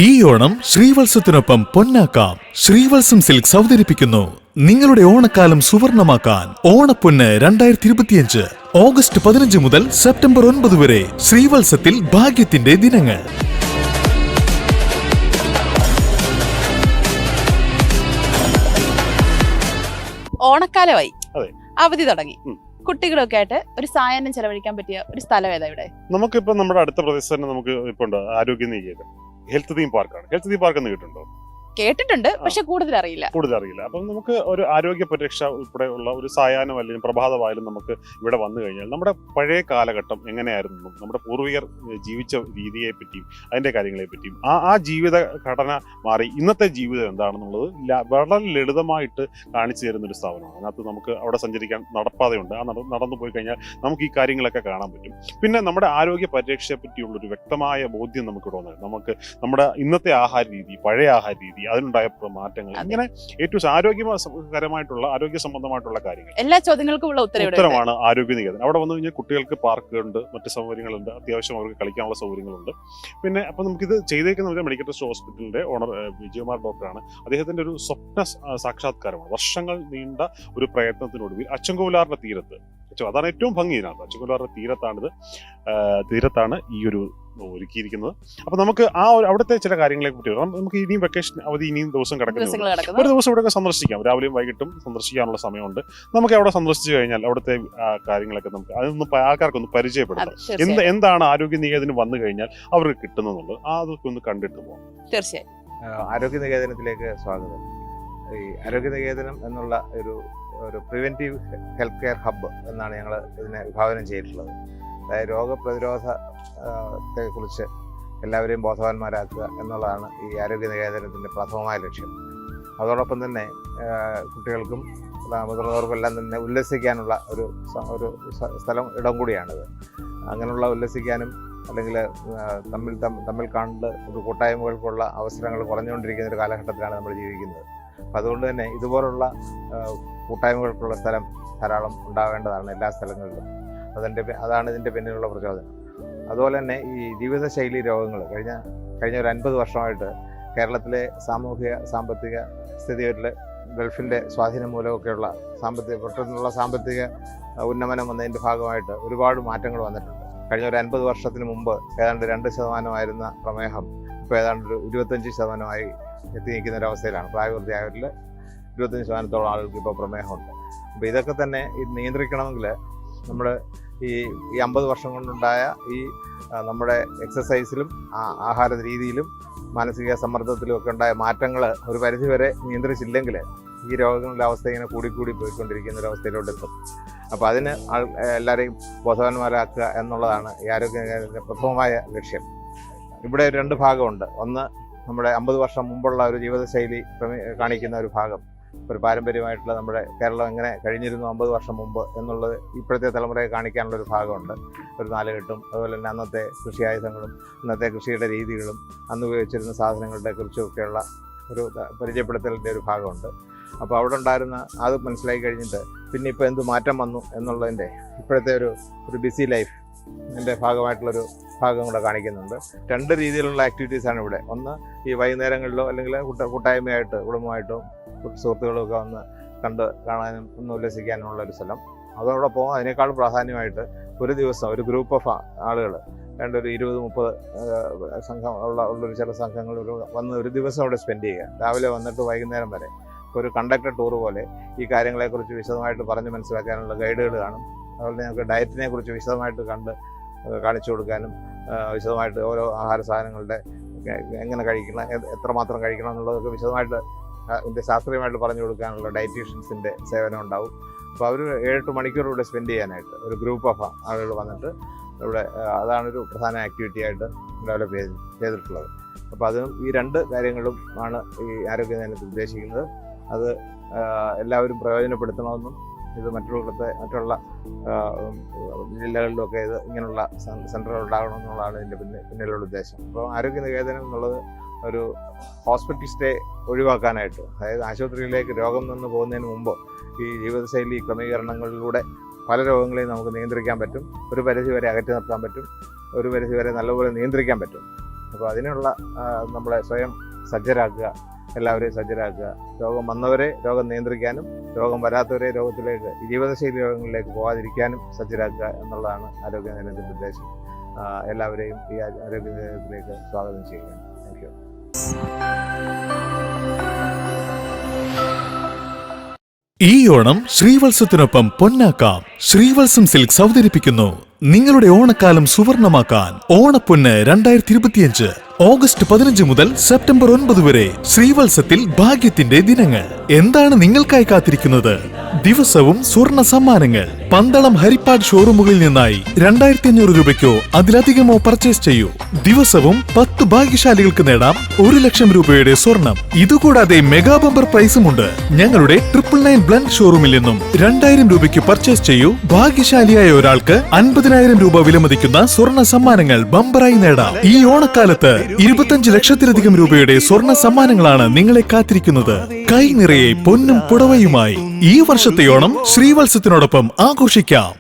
ഈ ഓണം ശ്രീവത്സത്തിനൊപ്പം പൊന്നാക്കാം. ശ്രീവത്സം സിൽക്സ് അവതരിപ്പിക്കുന്നു നിങ്ങളുടെ ഓണക്കാലം സുവർണമാക്കാൻ ഓണപ്പൊന്ന് 2025. ഓഗസ്റ്റ് 15 മുതൽ സെപ്റ്റംബർ 9 വരെ ശ്രീവത്സത്തിൽ ഭാഗ്യത്തിന്റെ ദിനങ്ങൾ. ഓണക്കാലമായി, അവധി തുടങ്ങി. കുട്ടികളൊക്കെ ആയിട്ട് ഒരു സായാഹ്നം ചെലവഴിക്കാൻ പറ്റിയ ഒരു സ്ഥലം ഏതാ ഇവിടെ? നമുക്കിപ്പോ നമ്മുടെ അടുത്ത പ്രദേശത്ത് തന്നെ നമുക്ക് ഇപ്പൊ ഉണ്ട് ആരോഗ്യ നികേതൻ ഹെൽത്ത് തീം പാർക്കാണ്. ഹെൽത്ത് തീം പാർക്ക് എന്ന് കേട്ടിട്ടുണ്ടോ? കേട്ടിട്ടുണ്ട്, പക്ഷെ കൂടുതൽ അറിയില്ല. അപ്പം നമുക്ക് ഒരു ആരോഗ്യ പരിരക്ഷ ഉൾപ്പെടെ ഉള്ള ഒരു സായാഹ്നം അല്ലെങ്കിൽ പ്രഭാതമായാലും നമുക്ക് ഇവിടെ വന്നു കഴിഞ്ഞാൽ നമ്മുടെ പഴയ കാലഘട്ടം എങ്ങനെയായിരുന്നു, നമ്മുടെ പൂർവികർ ജീവിച്ച രീതിയെ പറ്റിയും അതിന്റെ കാര്യങ്ങളെ പറ്റിയും ആ ജീവിത ഘടന മാറി ഇന്നത്തെ ജീവിതം എന്താണെന്നുള്ളത് വളരെ ലളിതമായിട്ട് കാണിച്ചു തരുന്ന ഒരു സ്ഥാപനമാണ്. അതിനകത്ത് നമുക്ക് അവിടെ സഞ്ചരിക്കാൻ നടപ്പാതയുണ്ട്. ആ നടന്നു പോയി കഴിഞ്ഞാൽ നമുക്ക് ഈ കാര്യങ്ങളൊക്കെ കാണാൻ പറ്റും. പിന്നെ നമ്മുടെ ആരോഗ്യ പരിരക്ഷയെ പറ്റിയുള്ള ഒരു വ്യക്തമായ ബോധ്യം നമുക്ക് ഇവിടെ വന്നത് നമുക്ക് നമ്മുടെ ഇന്നത്തെ ആഹാര രീതി, പഴയ ആഹാര രീതി, അതിനുണ്ടായ മാറ്റങ്ങൾ, ഇങ്ങനെ ഏറ്റവും ആരോഗ്യകരമായിട്ടുള്ള ആരോഗ്യ സംബന്ധമായിട്ടുള്ള കാര്യങ്ങൾ എല്ലാ ചോദ്യങ്ങൾക്കും ഉള്ള ഉത്തരമാണ് ആരോഗ്യ നികേതൻ. അവിടെ വന്നു കഴിഞ്ഞാൽ കുട്ടികൾക്ക് പാർക്കുണ്ട്, മറ്റ് സൗകര്യങ്ങളുണ്ട്, അത്യാവശ്യം അവർക്ക് കളിക്കാനുള്ള സൗകര്യങ്ങളുണ്ട്. പിന്നെ അപ്പൊ നമുക്കിത് ചെയ്തേക്കുന്ന മെഡിക്കൽ ട്രസ്റ്റ് ഹോസ്പിറ്റലിന്റെ ഓണർ വിജയകുമാർ ഡോക്ടറാണ്. അദ്ദേഹത്തിന്റെ ഒരു സ്വപ്ന സാക്ഷാത്കാരമാണ്. വർഷങ്ങൾ നീണ്ട ഒരു പ്രയത്നത്തിനൊടുവിൽ അച്ചൻകോവിലാറിന്റെ തീരത്ത്, അതാണ് ഏറ്റവും ഭംഗി ഇതിനകത്ത്, അച്ചൻകോവിലാറിന്റെ തീരത്താണ് ഈ ഒരു ഒരുക്കിയിരിക്കുന്നത്. അപ്പൊ നമുക്ക് അവിടുത്തെ ചില കാര്യങ്ങളെ പറ്റി നമുക്ക് ഇനിയും വെക്കേഷൻ അവധി ഇനിയും ദിവസം കിടക്കുന്നു. ഒരു ദിവസം ഇവിടെ സന്ദർശിക്കാം, രാവിലെയും വൈകിട്ടും സന്ദർശിക്കാനുള്ള സമയമുണ്ട്. നമുക്ക് അവിടെ സന്ദർശിച്ചു കഴിഞ്ഞാൽ അവിടുത്തെ കാര്യങ്ങളൊക്കെ നമുക്ക് അതൊന്ന് ആൾക്കാർക്കൊന്ന് പരിചയപ്പെടുത്താം. എന്താണ് ആരോഗ്യ നികേതനം വന്നു കഴിഞ്ഞാൽ അവർക്ക് കിട്ടുന്നുള്ളത് അതൊക്കെ ഒന്ന് കണ്ടിട്ട് പോകാം. തീർച്ചയായും. ആരോഗ്യ നികേതനത്തിലേക്ക് സ്വാഗതം. ഈ ആരോഗ്യ നികേതനം എന്നുള്ള ഒരു പ്രിവെന്റീവ് ഹെൽത്ത് കെയർ ഹബ്ബ് എന്നാണ് ഞങ്ങൾ ഇതിനെ വിഭാവനം ചെയ്തിട്ടുള്ളത്. അതായത് രോഗപ്രതിരോധത്തെ കുറിച്ച് എല്ലാവരെയും ബോധവാന്മാരാക്കുക എന്നുള്ളതാണ് ഈ ആരോഗ്യ നികേതനത്തിൻ്റെ പ്രഥമമായ ലക്ഷ്യം. അതോടൊപ്പം തന്നെ കുട്ടികൾക്കും മുതിർന്നവർക്കെല്ലാം തന്നെ ഉല്ലസിക്കാനുള്ള ഒരു ഇടം കൂടിയാണിത്. അങ്ങനെയുള്ള ഉല്ലസിക്കാനും അല്ലെങ്കിൽ തമ്മിൽ കണ്ട് ഒരു കൂട്ടായ്മകൾക്കുള്ള അവസരങ്ങൾ കുറഞ്ഞുകൊണ്ടിരിക്കുന്ന ഒരു കാലഘട്ടത്തിലാണ് നമ്മൾ ജീവിക്കുന്നത്. അപ്പം അതുകൊണ്ട് തന്നെ ഇതുപോലുള്ള കൂട്ടായ്മകൾക്കുള്ള സ്ഥലം ധാരാളം ഉണ്ടാവേണ്ടതാണ് എല്ലാ സ്ഥലങ്ങളിലും. അതാണ് ഇതിൻ്റെ പിന്നിലുള്ള പ്രചോദനം. അതുപോലെ തന്നെ ഈ ജീവിതശൈലി രോഗങ്ങൾ കഴിഞ്ഞ ഒരു 50 വർഷമായിട്ട് കേരളത്തിലെ സാമ്പത്തിക സ്ഥിതികളിൽ ഗൾഫിൻ്റെ സ്വാധീനം മൂലമൊക്കെയുള്ള പെട്ടെന്നുള്ള സാമ്പത്തിക ഉന്നമനം വന്നതിൻ്റെ ഭാഗമായിട്ട് ഒരുപാട് മാറ്റങ്ങൾ വന്നിട്ടുണ്ട്. കഴിഞ്ഞ ഒരു 50 വർഷത്തിന് മുമ്പ് ഏതാണ്ട് 2% പ്രമേഹം ഇപ്പോൾ ഏതാണ്ട് ഒരു 25% എത്തി നിൽക്കുന്ന ഒരവസ്ഥയിലാണ്. പ്രായപൂർത്തിയായവരിൽ 25% ആളുകൾക്ക് ഇപ്പോൾ പ്രമേഹമുണ്ട്. അപ്പോൾ ഇതൊക്കെ തന്നെ ഇത് നിയന്ത്രിക്കണമെങ്കിൽ നമ്മൾ ഈ 50 വർഷം കൊണ്ടുണ്ടായ ഈ നമ്മുടെ എക്സസൈസിലും ആഹാര രീതിയിലും മാനസിക സമ്മർദ്ദത്തിലും ഒക്കെ ഉണ്ടായ മാറ്റങ്ങൾ ഒരു പരിധിവരെ നിയന്ത്രിച്ചില്ലെങ്കിൽ ഈ രോഗങ്ങളുടെ അവസ്ഥ ഇങ്ങനെ കൂടിക്കൂടി പോയിക്കൊണ്ടിരിക്കുന്ന ഒരു അവസ്ഥയിലോട്ട് എത്തും. അപ്പോൾ അതിന് എല്ലാവരെയും ബോധവാന്മാരാക്കുക എന്നുള്ളതാണ് ഈ ആരോഗ്യത്തിൻ്റെ പ്രഥമമായ ലക്ഷ്യം. ഇവിടെ 2 ഭാഗമുണ്ട്. ഒന്ന് നമ്മുടെ 50 വർഷം മുമ്പുള്ള ഒരു ജീവിതശൈലി കാണിക്കുന്ന ഒരു ഭാഗം, ഒരു പാരമ്പര്യമായിട്ടുള്ള നമ്മുടെ കേരളം എങ്ങനെ കഴിഞ്ഞിരുന്നു 50 വർഷം മുമ്പ് എന്നുള്ളത് ഇപ്പോഴത്തെ തലമുറയെ കാണിക്കാനുള്ള ഒരു ഭാഗമുണ്ട്. ഒരു നാലുകെട്ടും അതുപോലെ തന്നെ അന്നത്തെ കൃഷി ആയുധങ്ങളും അന്നത്തെ കൃഷിയുടെ രീതികളും അന്ന് ഉപയോഗിച്ചിരുന്ന സാധനങ്ങളുടെ കുറിച്ചൊക്കെയുള്ള ഒരു പരിചയപ്പെടുത്തലിൻ്റെ ഒരു ഭാഗമുണ്ട്. അപ്പോൾ അവിടെ ഉണ്ടായിരുന്ന അത് മനസ്സിലാക്കി കഴിഞ്ഞിട്ട് പിന്നെ ഇപ്പോൾ എന്ത് മാറ്റം വന്നു എന്നുള്ളതിൻ്റെ ഇപ്പോഴത്തെ ഒരു ബിസി ലൈഫ് ഇതിൻ്റെ ഭാഗമായിട്ടുള്ളൊരു ഭാഗം കൂടെ കാണിക്കുന്നുണ്ട്. 2 രീതിയിലുള്ള ആക്ടിവിറ്റീസാണ് ഇവിടെ. ഒന്ന് ഈ വൈകുന്നേരങ്ങളിലോ അല്ലെങ്കിൽ കൂട്ടായ്മയായിട്ട് കുടുംബമായിട്ടോ സുഹൃത്തുക്കളൊക്കെ വന്ന് കാണാനും ഒന്ന് ഉല്ലസിക്കാനുമുള്ള ഒരു സ്ഥലം. അതോടൊപ്പം അതിനേക്കാളും പ്രാധാന്യമായിട്ട് ഒരു ദിവസം ഒരു ഗ്രൂപ്പ് ഓഫ് ആളുകൾ ഒരു 20-30 സംഘം ഉള്ളൊരു ചില സംഘങ്ങൾ വന്ന് ഒരു ദിവസം അവിടെ സ്പെൻഡ് ചെയ്യുക. രാവിലെ വന്നിട്ട് വൈകുന്നേരം വരെ ഒരു കണ്ടക്ടർ ടൂർ പോലെ ഈ കാര്യങ്ങളെക്കുറിച്ച് വിശദമായിട്ട് പറഞ്ഞ് മനസ്സിലാക്കാനുള്ള ഗൈഡുകൾ കാണും. അതുപോലെ ഞങ്ങൾക്ക് ഡയറ്റിനെ കുറിച്ച് വിശദമായിട്ട് കാണിച്ചു കൊടുക്കാനും വിശദമായിട്ട് ഓരോ ആഹാര സാധനങ്ങളുടെ എങ്ങനെ കഴിക്കണം, എത്രമാത്രം കഴിക്കണം എന്നുള്ളതൊക്കെ വിശദമായിട്ട് ശാസ്ത്രീയമായിട്ട് പറഞ്ഞു കൊടുക്കാനുള്ള ഡയറ്റീഷ്യൻസിൻ്റെ സേവനം ഉണ്ടാവും. അപ്പോൾ അവർ 7-8 മണിക്കൂർ ഇവിടെ സ്പെൻഡ് ചെയ്യാനായിട്ട് ഒരു ഗ്രൂപ്പ് ഓഫ് ആളുകൾ വന്നിട്ട് ഇവിടെ അതാണൊരു പ്രധാന ആക്ടിവിറ്റി ആയിട്ട് ഡെവലപ്പ് ചെയ്തിട്ടുള്ളത്. അപ്പോൾ അതും ഈ 2 കാര്യങ്ങളും ആണ് ഈ ആരോഗ്യ നികേതനത്തിൽ ഉദ്ദേശിക്കുന്നത്. അത് എല്ലാവരും പ്രയോജനപ്പെടുത്തണമെന്നും ഇത് മറ്റുള്ള ജില്ലകളിലൊക്കെ ഇത് ഇങ്ങനെയുള്ള സെൻ്ററുകൾ ഉണ്ടാകണമെന്നുള്ളതാണ് ഇതിൻ്റെ പിന്നിലുള്ള ഉദ്ദേശം. അപ്പോൾ ആരോഗ്യ നികേതനം എന്നുള്ളത് ഒരു ഹോസ്പിറ്റൽ സ്റ്റേ ഒഴിവാക്കാനായിട്ട്, അതായത് ആശുപത്രിയിലേക്ക് രോഗം നിന്ന് പോകുന്നതിന് മുമ്പ് ഈ ജീവിതശൈലി ക്രമീകരണങ്ങളിലൂടെ പല രോഗങ്ങളെയും നമുക്ക് നിയന്ത്രിക്കാൻ പറ്റും, ഒരു പരിധി വരെ അകറ്റി നിർത്താൻ പറ്റും, ഒരു പരിധി വരെ നല്ലപോലെ നിയന്ത്രിക്കാൻ പറ്റും. അപ്പോൾ അതിനുള്ള നമ്മളെ സ്വയം സജ്ജരാക്കുക, എല്ലാവരെയും സജ്ജരാക്കുക. രോഗം വന്നവരെ രോഗം നിയന്ത്രിക്കാനും രോഗം വരാത്തവരെ രോഗത്തിലേക്ക് ജീവിതശൈലി രോഗങ്ങളിലേക്ക് പോകാതിരിക്കാനും സജ്ജരാക്കുക എന്നുള്ളതാണ് ആരോഗ്യ നിലയത്തിൻ്റെ ഉദ്ദേശം. എല്ലാവരെയും ഈ ആരോഗ്യ നിലയത്തിലേക്ക് സ്വാഗതം ചെയ്യുകയാണ്. Thank you. ഈ ഓണം ശ്രീവത്സത്തിനൊപ്പം പൊന്നാക്കാം. ശ്രീവത്സം സിൽക്സ് അവതരിപ്പിക്കുന്നു നിങ്ങളുടെ ഓണക്കാലം സുവർണമാക്കാൻ ഓണപ്പൊന്ന് 2025. ഓഗസ്റ്റ് 15 മുതൽ സെപ്റ്റംബർ 9 വരെ ശ്രീവത്സത്തിൽ ഭാഗ്യത്തിന്റെ ദിനങ്ങൾ. എന്താണ് നിങ്ങൾക്കായി കാത്തിരിക്കുന്നത്? ദിവസവും സ്വർണ്ണ സമ്മാനങ്ങൾ. പന്തളം ഹരിപ്പാട് ഷോറൂമുകളിൽ നിന്നായി 2500 രൂപയ്ക്കോ അതിലധികമോ പർച്ചേസ് ചെയ്യൂ. ദിവസവും 10 ഭാഗ്യശാലികൾക്ക് നേടാം 1 ലക്ഷം രൂപയുടെ സ്വർണം. ഇതുകൂടാതെ മെഗാ ബമ്പർ പ്രൈസുമുണ്ട്. ഞങ്ങളുടെ 999 ബ്ലൻഡ് ഷോറൂമിൽ നിന്നും 2000 രൂപയ്ക്ക് പർച്ചേസ് ചെയ്യൂ. ഭാഗ്യശാലിയായ ഒരാൾക്ക് 50,000 രൂപ വിലമതിക്കുന്ന സ്വർണ്ണ സമ്മാനങ്ങൾ ബമ്പറായി നേടാം. ഈ ഓണക്കാലത്ത് 25 ലക്ഷത്തിലധികം രൂപയുടെ സ്വർണ്ണ സമ്മാനങ്ങളാണ് നിങ്ങളെ കാത്തിരിക്കുന്നത്. കൈ നിറയെ പൊന്നും പുടവയുമായി ഈ വർഷത്തെ ഓണം ശ്രീവത്സത്തിനോടൊപ്പം ആഘോഷിക്കാം.